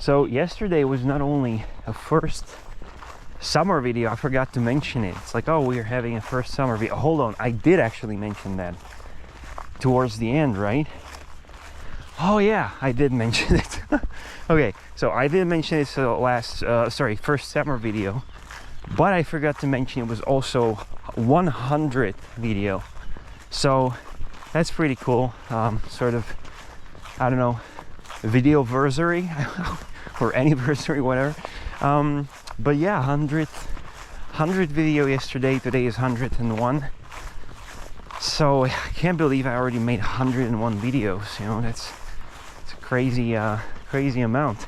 So yesterday was not only a first summer video, I forgot to mention it. It's like, oh, we are having a first summer video. Hold on, I did actually mention that towards the end, right? Oh yeah, I did mention it. Okay, so I did mention it first summer video, but I forgot to mention it was also 100th video. So that's pretty cool. Sort of, I don't know, videoversary or anniversary, whatever. But yeah, 100 video yesterday. Today is 101. So I can't believe I already made 101 videos. You know, it's a crazy amount.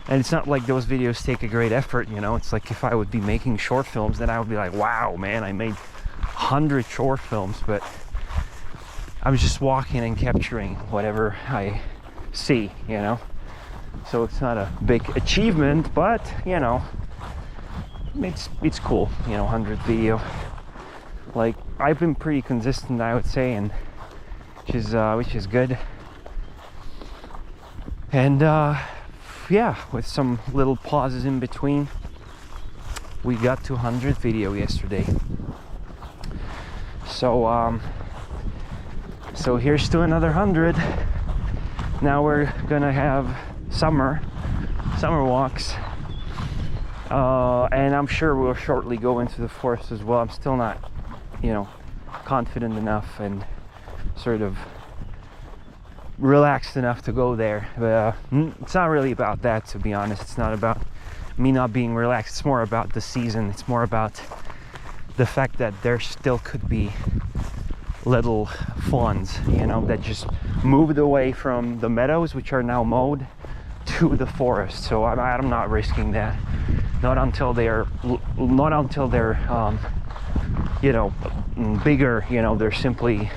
And it's not like those videos take a great effort. You know, it's like if I would be making short films, then I would be like, wow, man, I made 100 short films. But I'm just walking and capturing whatever I see, you know. So it's not a big achievement, but you know, it's cool, you know, 100 video. Like, I've been pretty consistent, I would say, and which is good. And yeah, with some little pauses in between, we got to 100 video yesterday. So so here's to another 100. Now we're gonna have summer walks, and I'm sure we'll shortly go into the forest as well. I'm still not, you know, confident enough and sort of relaxed enough to go there. But it's not really about that, to be honest. It's not about me not being relaxed. It's more about the season. It's more about the fact that there still could be little fawns, you know, that just moved away from the meadows, which are now mowed, to the forest. So I'm not risking that. Not until they're you know, bigger. You know, they're simply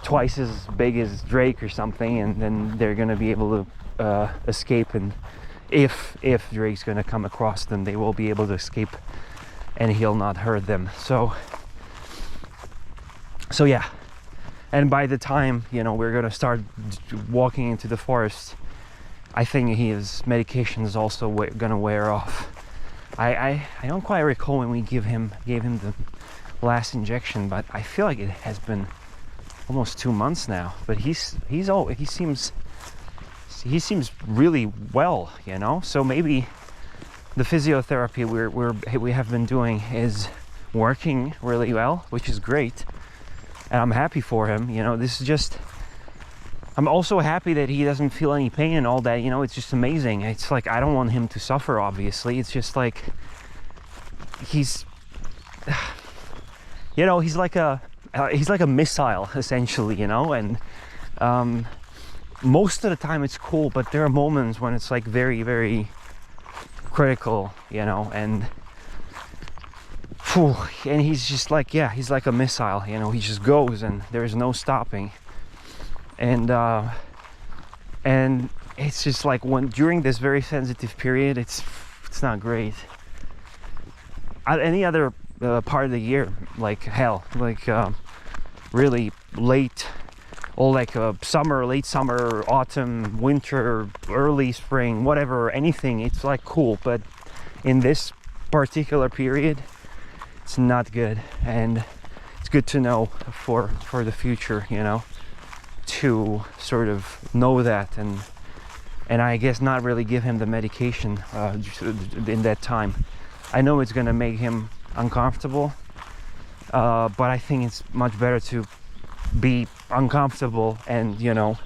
twice as big as Drake or something, and then they're gonna be able to escape. And if Drake's gonna come across them, they will be able to escape, and he'll not hurt them. So yeah, and by the time, you know, we're gonna start walking into the forest, I think his medication is also gonna wear off. I don't quite recall when we gave him the last injection, but I feel like it has been almost 2 months now. But he seems really well, you know. So maybe the physiotherapy we have been doing is working really well, which is great. And I'm happy for him, you know. This is just, I'm also happy that he doesn't feel any pain and all that, you know. It's just amazing. It's like, I don't want him to suffer, obviously. It's just like, he's, you know, he's like a missile, essentially, you know. And most of the time it's cool, but there are moments when it's like very, very critical, you know. And he's just like, yeah, he's like a missile, you know. He just goes and there's no stopping. And it's just like, when during this very sensitive period, it's not great. Any other part of the year, like hell, like really late, or like summer, late summer, autumn, winter, early spring, whatever, anything, it's like cool. But in this particular period, it's not good. And it's good to know for the future, you know, to sort of know that, and I guess not really give him the medication in that time. I know it's gonna make him uncomfortable, but I think it's much better to be uncomfortable and, you know,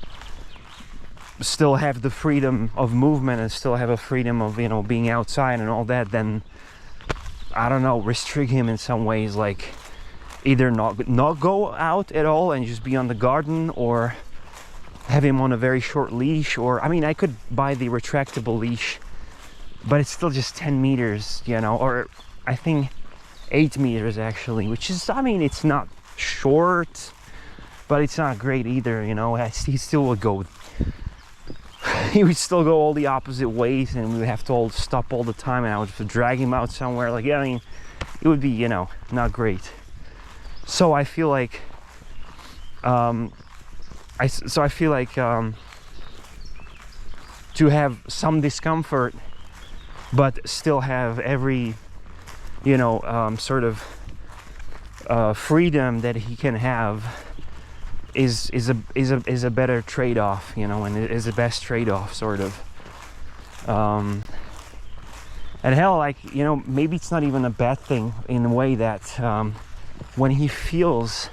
still have the freedom of movement and still have a freedom of, you know, being outside and all that, than, I don't know, restrict him in some ways, like either not go out at all and just be on the garden, or have him on a very short leash. Or, I mean, I could buy the retractable leash, but it's still just 10 meters, you know, or I think 8 meters actually, which is, I mean, it's not short, but it's not great either, you know. He still would go, he would still go all the opposite ways, and we would have to all stop all the time, and I would have to drag him out somewhere. Like, yeah, I mean, it would be, you know, not great. So I feel like to have some discomfort, but still have every, you know, sort of freedom that he can have is a better trade-off, you know, and it is the best trade-off, sort of. And hell, like, you know, maybe it's not even a bad thing in a way that when he feels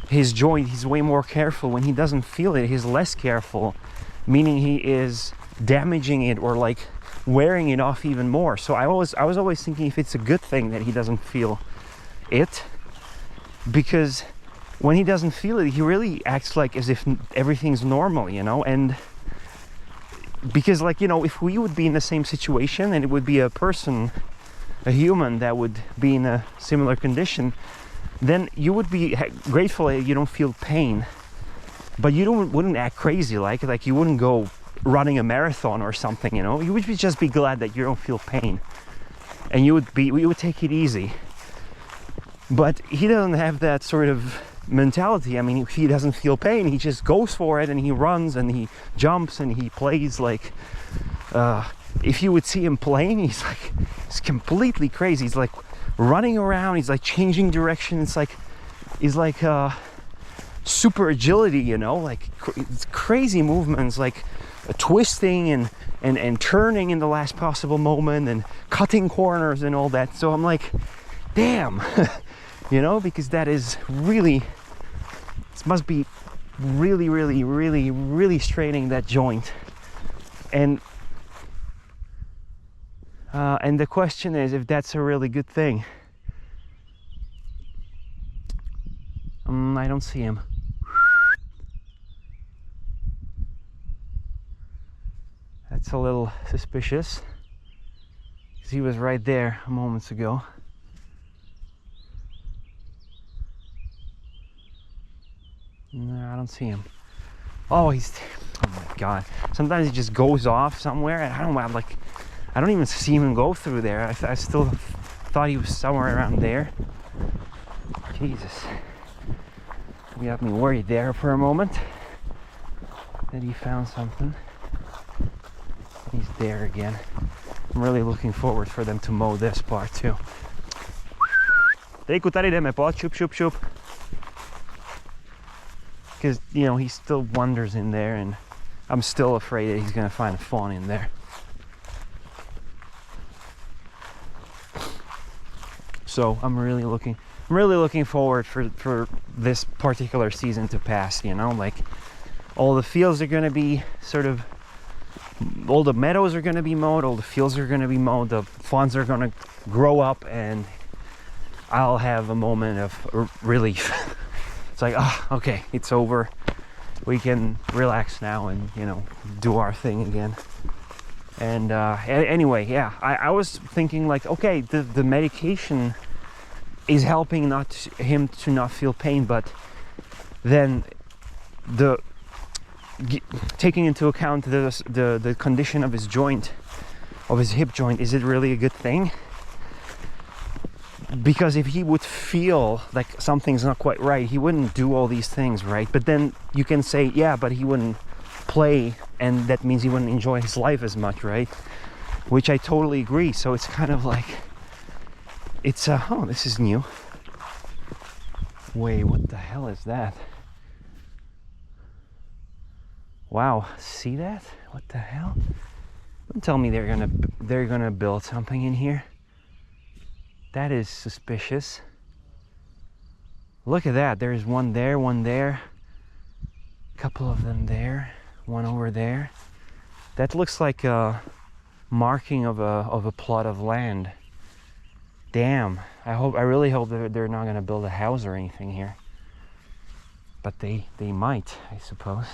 his joint, he's way more careful. When he doesn't feel it, he's less careful, meaning he is damaging it or like wearing it off even more. So I was always thinking if it's a good thing that he doesn't feel it, because when he doesn't feel it, he really acts like as if everything's normal, you know. And because, like, you know, if we would be in the same situation and it would be a person, a human that would be in a similar condition, then you would be grateful that you don't feel pain, but you wouldn't act crazy, like you wouldn't go running a marathon or something, you know. You would just be glad that you don't feel pain, and you would take it easy. But he doesn't have that sort of mentality. I mean, if he doesn't feel pain, he just goes for it, and he runs and he jumps and he plays like if you would see him playing, he's completely crazy. He's like running around, he's like changing direction. It's like super agility, you know, like crazy movements, like twisting and turning in the last possible moment and cutting corners and all that. So I'm like, damn. You know, because that is really, this must be really, really, really, really straining that joint. And the question is if that's a really good thing. I don't see him. That's a little suspicious, because he was right there moments ago. No, I don't see him. Oh, oh my God. Sometimes he just goes off somewhere, and I don't even see him go through there. I still thought he was somewhere around there. Jesus. You got me worried there for a moment that he found something. He's there again. I'm really looking forward for them to mow this part too. Tejku, tady jdeme, pojď, šup. Because, you know, he still wanders in there, and I'm still afraid that he's going to find a fawn in there. So I'm really looking forward for this particular season to pass, you know, like all the fields are going to be sort of, all the meadows are going to be mowed, all the fields are going to be mowed, the fawns are going to grow up, and I'll have a moment of relief. It's like, okay, it's over. We can relax now and, you know, do our thing again. And anyway, yeah, I was thinking like, okay, the medication is helping him to not feel pain, but then taking into account the condition of his joint, of his hip joint, is it really a good thing? Because if he would feel like something's not quite right, he wouldn't do all these things, right? But then you can say, yeah, but he wouldn't play, and that means he wouldn't enjoy his life as much, right? Which I totally agree. So it's kind of like, it's oh, this is new. Wait, what the hell is that? Wow, see that? What the hell? Don't tell me they're gonna build something in here. That is suspicious. Look at that. There's one there, a couple of them there, one over there. That looks like a marking of a plot of land. Damn. I really hope that they're not going to build a house or anything here. But they might, I suppose.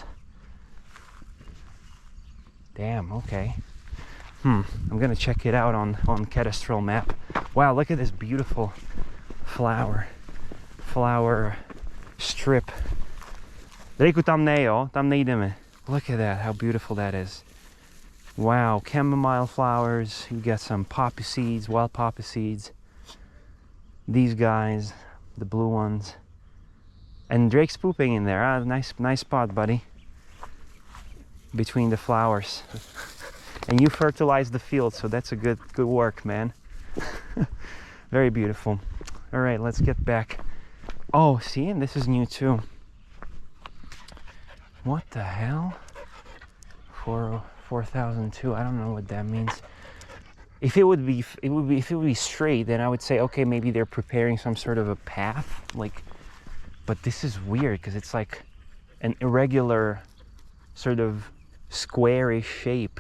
Damn, okay. I'm gonna check it out on cadastral map. Wow, look at this beautiful flower strip. Riku, tam ne, jo, tam nejdeme. Look at that, how beautiful that is. Wow, chamomile flowers. You got some poppy seeds, wild poppy seeds. These guys, the blue ones. And Drake's pooping in there. Nice spot, buddy. between the flowers. And you fertilize the field, so that's a good work, man. Very beautiful. All right, let's get back. Oh, see, and this is new too. What the hell? 4,002. I don't know what that means. If it would be straight, then I would say, okay, maybe they're preparing some sort of a path, like. But this is weird because it's like an irregular, sort of squarish shape.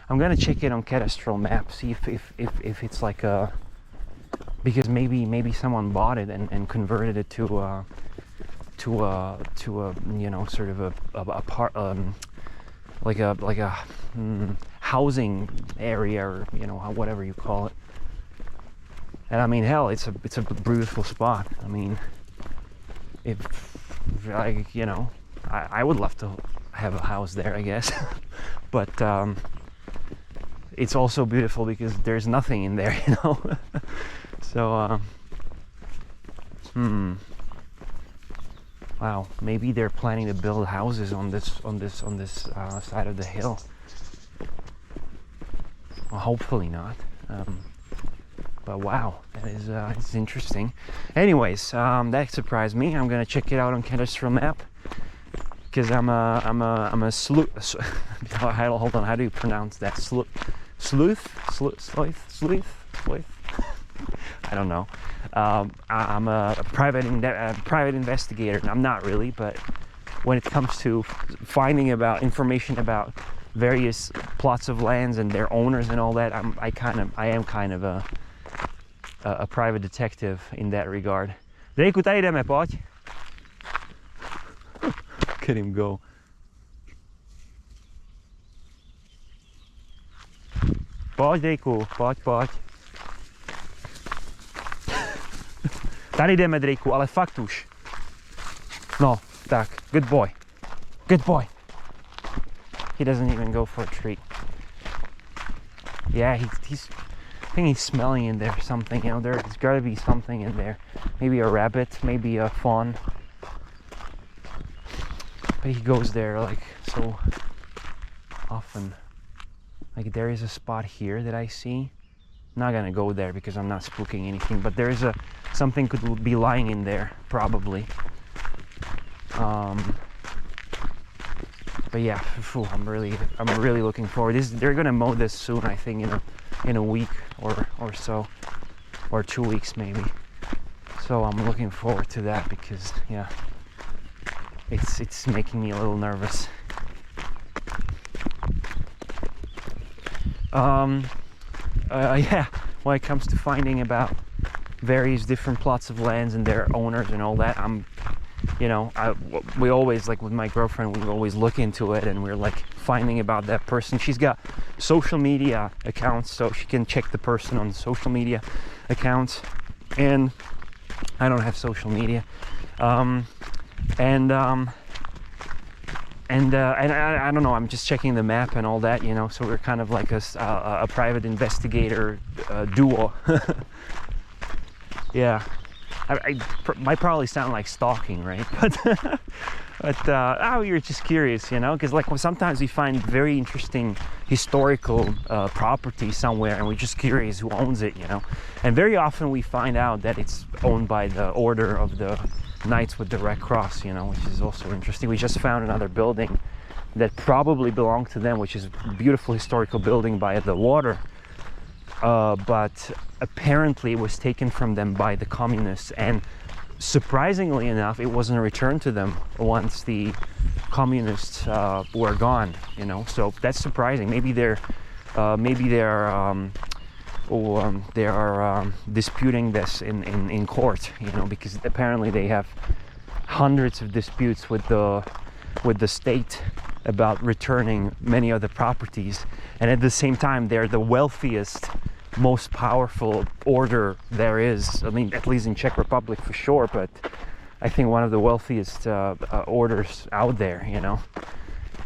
I'm gonna check it on cadastral map, see if it's like a, because maybe someone bought it and converted it to a you know, sort of a part, like a housing area, or you know, whatever you call it. And I mean, hell, it's a beautiful spot. I mean, if like, you know, I would love to have a house there, I guess. But it's also beautiful because there's nothing in there, you know. So wow, maybe they're planning to build houses on this side of the hill. Well, hopefully not. But wow, that is it's interesting. Anyways, that surprised me. I'm gonna check it out on cadastral map because I'm a sleuth. Hold on, how do you pronounce that? Sleuth. I don't know. I'm a private investigator. I'm not really, but when it comes to finding about information about various plots of lands and their owners and all that, I am kind of a private detective in that regard. Reiku, tady jdeme, pojď. Look at him go. Pojď, Reiku, pojď. Tady jdeme, Reiku, ale fakt už. No, tak, good boy. Good boy. He doesn't even go for a treat. Yeah, he's I think he's smelling in there something, you know, there's got to be something in there. Maybe a rabbit, maybe a fawn. But he goes there like so often. Like there is a spot here that I see. I'm not gonna go there because I'm not spooking anything, but there is something could be lying in there, probably. But yeah, I'm really looking forward. They're gonna mow this soon, I think, in a week or so, or 2 weeks maybe. So I'm looking forward to that because yeah, it's making me a little nervous. Yeah, when it comes to finding about various different plots of lands and their owners and all that, we always, like with my girlfriend, we always look into it and we're like finding about that person. She's got social media accounts, so she can check the person on social media accounts, and I don't have social media. And I don't know, I'm just checking the map and all that, you know, so we're kind of like a private investigator duo. Yeah, I might probably sound like stalking, right? But you're just curious, you know, because like sometimes we find very interesting historical property somewhere and we're just curious who owns it, you know, and very often we find out that it's owned by the Order of the Knights with the Red Cross, you know, which is also interesting. We just found another building that probably belonged to them, which is a beautiful historical building by the water, but apparently it was taken from them by the communists, and surprisingly enough, it wasn't returned to them once the communists were gone, you know. So that's surprising. Maybe they are disputing this in court, you know, because apparently they have hundreds of disputes with the state about returning many of the properties, and at the same time they're the wealthiest, most powerful order there is. I mean, at least in Czech Republic for sure, but I think one of the wealthiest orders out there, you know.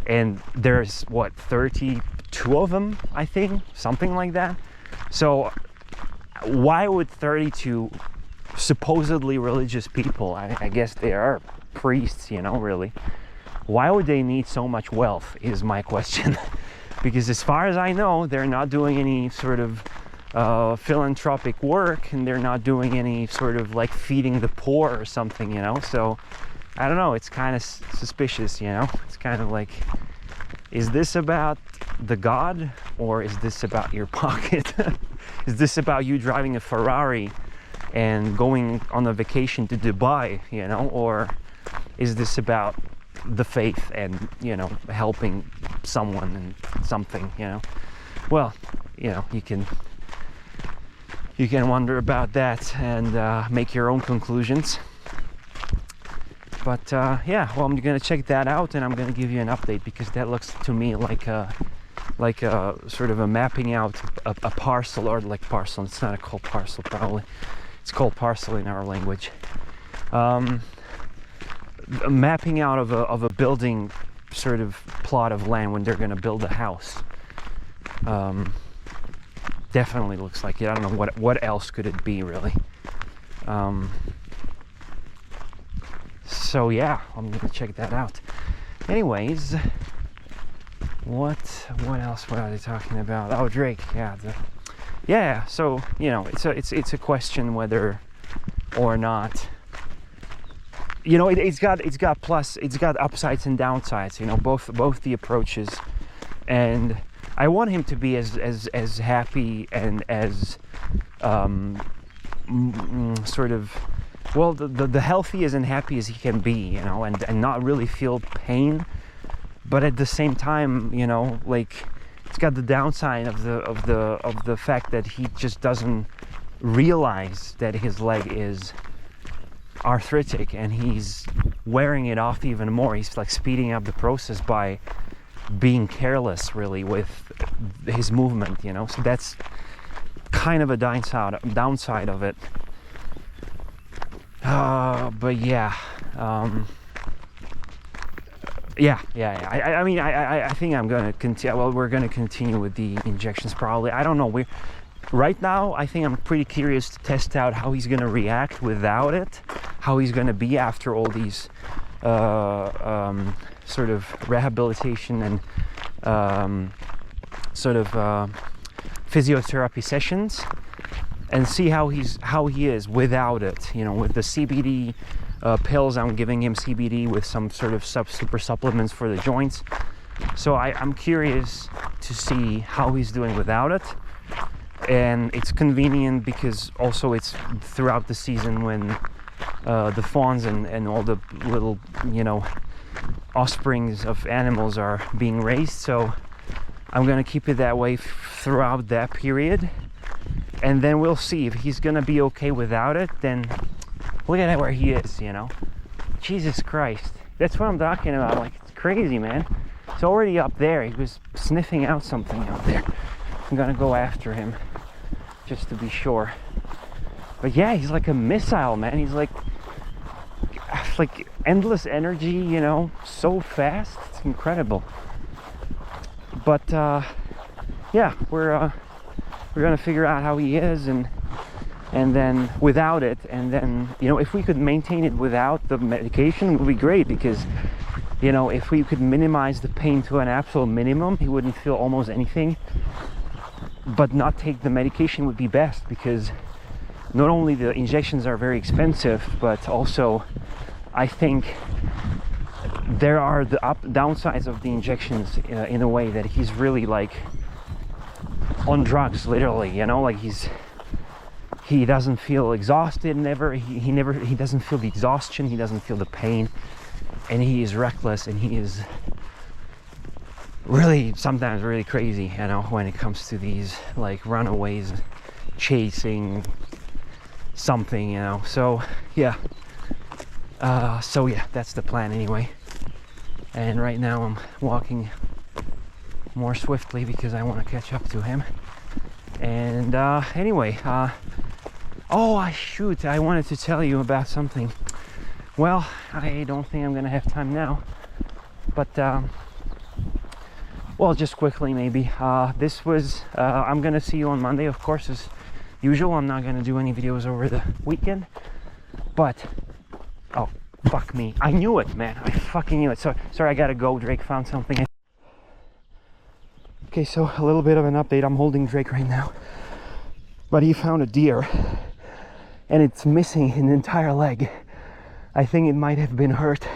And there's what, 32 of them, I think, something like that. So why would 32 supposedly religious people, I guess they are priests, you know, really, why would they need so much wealth is my question. Because as far as I know, they're not doing any sort of philanthropic work, and they're not doing any sort of like feeding the poor or something, you know. So I don't know, it's kind of suspicious, you know. It's kind of like, is this about the God, or is this about your pocket? Is this about you driving a Ferrari and going on a vacation to Dubai, you know, or is this about the faith and, you know, helping someone and something, you know? Well, you know, you can wonder about that and make your own conclusions. But yeah, well, I'm gonna check that out, and I'm gonna give you an update, because that looks to me like a sort of a mapping out a parcel, or like parcel. It's not called parcel, probably. It's called parcel in our language. A mapping out of a building sort of plot of land when they're gonna build a house. Definitely looks like it. I don't know what else could it be, really. So yeah, I'm gonna check that out. Anyways, what else were they talking about? Oh, Drake. Yeah. So, you know, it's a question whether or not, you know, it's got upsides and downsides, you know, both the approaches. And I want him to be as happy and as sort of, well, the healthiest and happy as he can be, you know, and not really feel pain, but at the same time, you know, like, it's got the downside of the fact that he just doesn't realize that his leg is arthritic, and he's wearing it off even more. He's like speeding up the process by being careless, really, with his movement, you know. So that's kind of a downside of it. But yeah, I mean, I think I'm gonna continue. Well, we're gonna continue with the injections, probably. I don't know. Right now, I think I'm pretty curious to test out how he's gonna react without it, how he's gonna be after all these sort of rehabilitation and sort of physiotherapy sessions, and see how he is without it. You know, with the CBD pills, I'm giving him CBD with some sort of super supplements for the joints. So I'm curious to see how he's doing without it. And it's convenient because also it's throughout the season when the fawns and all the little, you know, offsprings of animals are being raised. So I'm gonna keep it that way throughout that period, and then we'll see if he's gonna be okay without it. Then look at where he is, you know. Jesus Christ, that's what I'm talking about. Like, it's crazy, man. It's already up there. He was sniffing out something out there. I'm gonna go after him just to be sure. But yeah, he's like a missile, man. He's like endless energy, you know, so fast. It's incredible. But yeah, we're gonna figure out how he is, and then without it, and then, you know, if we could maintain it without the medication, it would be great, because, you know, if we could minimize the pain to an absolute minimum, he wouldn't feel almost anything. But not take the medication would be best, because not only the injections are very expensive, but also I think there are the downsides of the injections in a way that he's really like on drugs, literally, you know, like he doesn't feel exhausted, he doesn't feel the exhaustion, he doesn't feel the pain, and he is reckless, and he is really sometimes really crazy, you know, when it comes to these like runaways chasing something, you know. So yeah, that's the plan anyway. And right now I'm walking more swiftly because I want to catch up to him. And anyway, shoot, I wanted to tell you about something. Well, I don't think I'm gonna have time now, but well, just quickly maybe. This was, I'm gonna see you on Monday, of course, as usual. I'm not gonna do any videos over the weekend, but Fuck me. I knew it, man. I fucking knew it. So sorry, I gotta go. Drake found something. Okay, so a little bit of an update. I'm holding Drake right now, but he found a deer and it's missing an entire leg. I think it might have been hurt.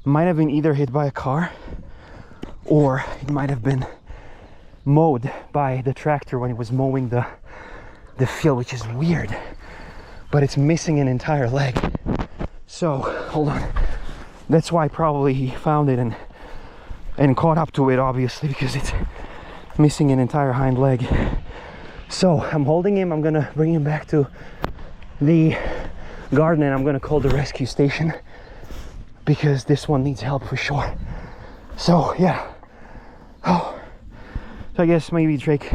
Might have been either hit by a car or it might have been mowed by the tractor when it was mowing the field, which is weird, but it's missing an entire leg. So hold on, that's why probably he found it and caught up to it, obviously, because it's missing an entire hind leg. So I'm holding him. I'm gonna bring him back to the garden and I'm gonna call the rescue station because this one needs help for sure. So yeah. Oh, so I guess maybe Drake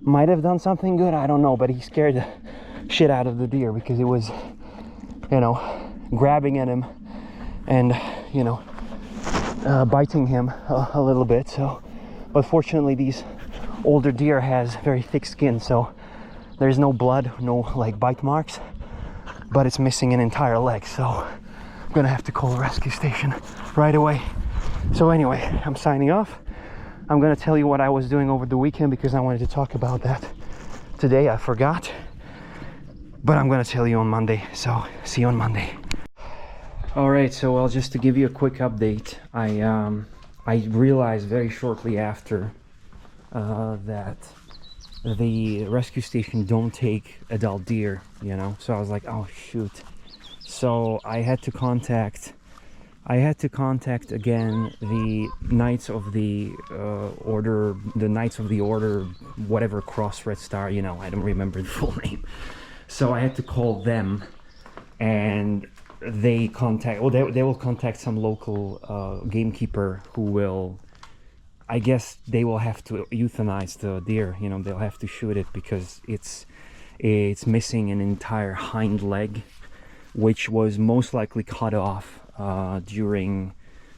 might have done something good, I don't know, but he scared the shit out of the deer because it was, you know, grabbing at him and, you know, biting him a little bit. So, but fortunately these older deer has very thick skin, so there's no blood, no like bite marks, but it's missing an entire leg. So I'm gonna have to call a rescue station right away. So anyway, I'm signing off. I'm gonna tell you what I was doing over the weekend because I wanted to talk about that today. I forgot, but I'm gonna tell you on Monday. So see you on Monday. All right, so well, just to give you a quick update, I realized very shortly after that the rescue station don't take adult deer, you know. So I was like, oh shoot. So I had to contact again the Knights of the Order, whatever, Cross Red Star, you know, I don't remember the full name. So I had to call them, and they will contact some local gamekeeper who will, I guess they will have to euthanize the deer, you know, they'll have to shoot it because it's missing an entire hind leg, which was most likely cut off during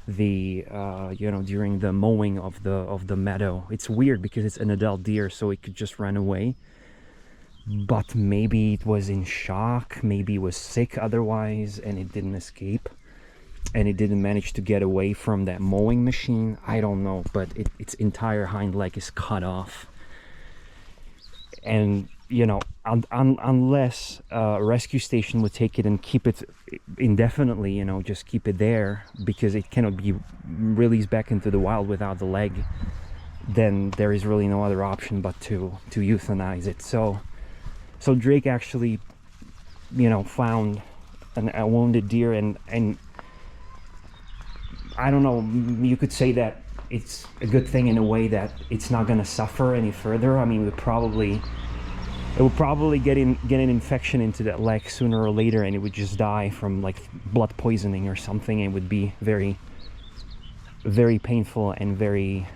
the during the mowing of the meadow. It's weird because it's an adult deer, so it could just run away, but maybe it was in shock, maybe it was sick otherwise and it didn't escape and it didn't manage to get away from that mowing machine. I don't know, but its entire hind leg is cut off. And you know, unless a rescue station would take it and keep it indefinitely, you know, just keep it there because it cannot be released back into the wild without the leg, then there is really no other option but to euthanize it. So Drake actually, you know, found a wounded deer, and I don't know, you could say that it's a good thing in a way that it's not going to suffer any further. I mean, it would probably get an infection into that leg sooner or later, and it would just die from like blood poisoning or something. It would be very, very painful and very,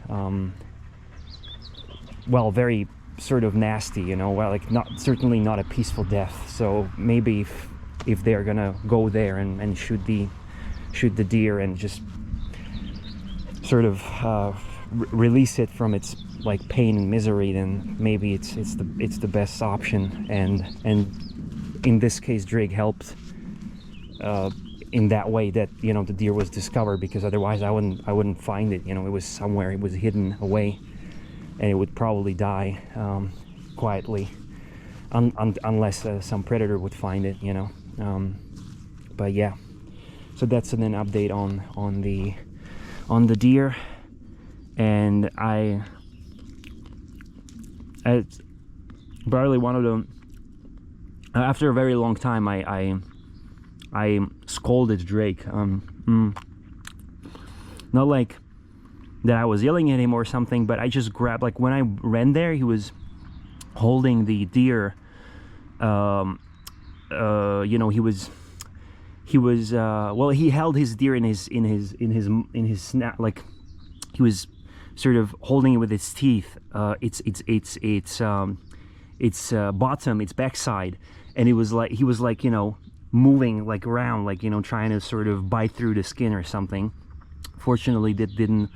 very sort of nasty, you know. Well, like certainly not a peaceful death. So maybe if they're gonna go there and shoot the deer and just sort of release it from its like pain and misery, then maybe it's the best option. And in this case, Drake helped in that way that, you know, the deer was discovered, because otherwise I wouldn't find it. You know, it was somewhere, it was hidden away, and it would probably die quietly unless some predator would find it, you know. But yeah, so that's an update on the deer. And I probably one of them, after a very long time, I scolded Drake. Not like that I was yelling at him or something, but I just grabbed, like when I ran there, he was holding the deer. You know, he held his deer in his snap, like he was sort of holding it with its teeth, its bottom, its backside, and he was like, you know, moving like around, like, you know, trying to sort of bite through the skin or something. Fortunately, that didn't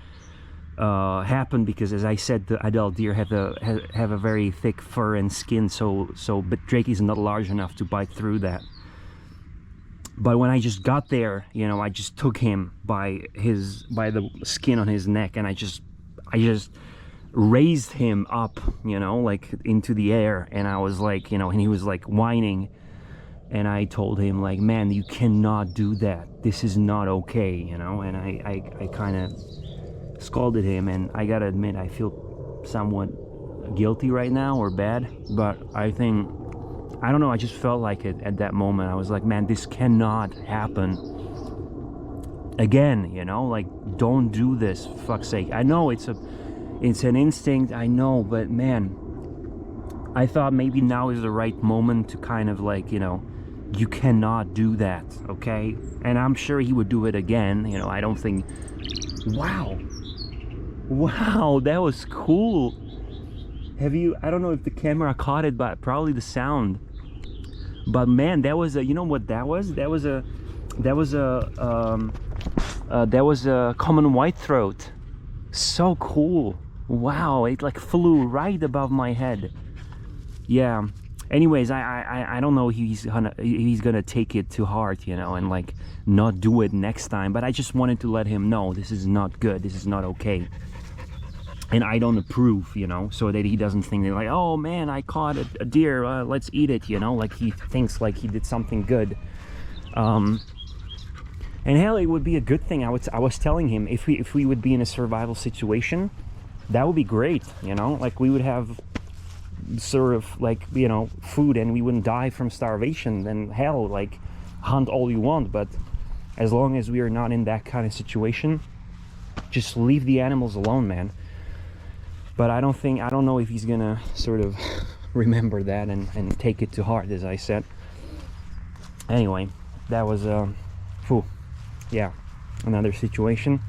happen, because, as I said, the adult deer have a very thick fur and skin, but Drake is not large enough to bite through that. But when I just got there, you know, I just took him by the skin on his neck, and I just raised him up, you know, like into the air. And I was like, you know, and he was like whining, and I told him like, man, you cannot do that, this is not okay, you know. And I kind of scolded him, and I gotta admit, I feel somewhat guilty right now, or bad, but I think, I don't know, I just felt like it at that moment. I was like, man, this cannot happen again, you know, like, don't do this, for fuck's sake. I know it's an instinct, I know, but man, I thought maybe now is the right moment to kind of like, you know, you cannot do that, okay? And I'm sure he would do it again, you know. I don't think, wow, that was cool. Have you, I don't know if the camera caught it, but probably the sound. But man, that was a, you know what that was? That was a common whitethroat. So cool. Wow, it like flew right above my head. Yeah. Anyways, I don't know if he's gonna take it to heart, you know, and like not do it next time. But I just wanted to let him know this is not good. This is not okay. And I don't approve, you know, so that he doesn't think that like, oh man, I caught a deer, let's eat it, you know, like he thinks like he did something good. And hell, it would be a good thing. I was telling him, if we would be in a survival situation, that would be great, you know, like we would have sort of like, you know, food, and we wouldn't die from starvation. Then hell, like, hunt all you want, but as long as we are not in that kind of situation, just leave the animals alone, man. But I don't know if he's gonna sort of remember that and take it to heart, as I said. Anyway, that was yeah, another situation.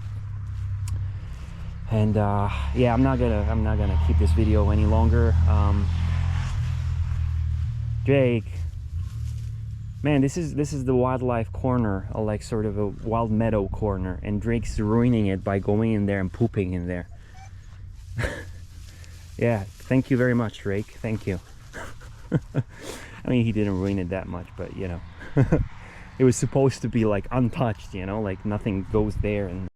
And yeah, I'm not gonna keep this video any longer. Jake, man, this is the wildlife corner, like sort of a wild meadow corner, and Drake's ruining it by going in there and pooping in there. Yeah, thank you very much, Drake. Thank you. I mean, he didn't ruin it that much, but you know, it was supposed to be like untouched, you know, like nothing goes there. And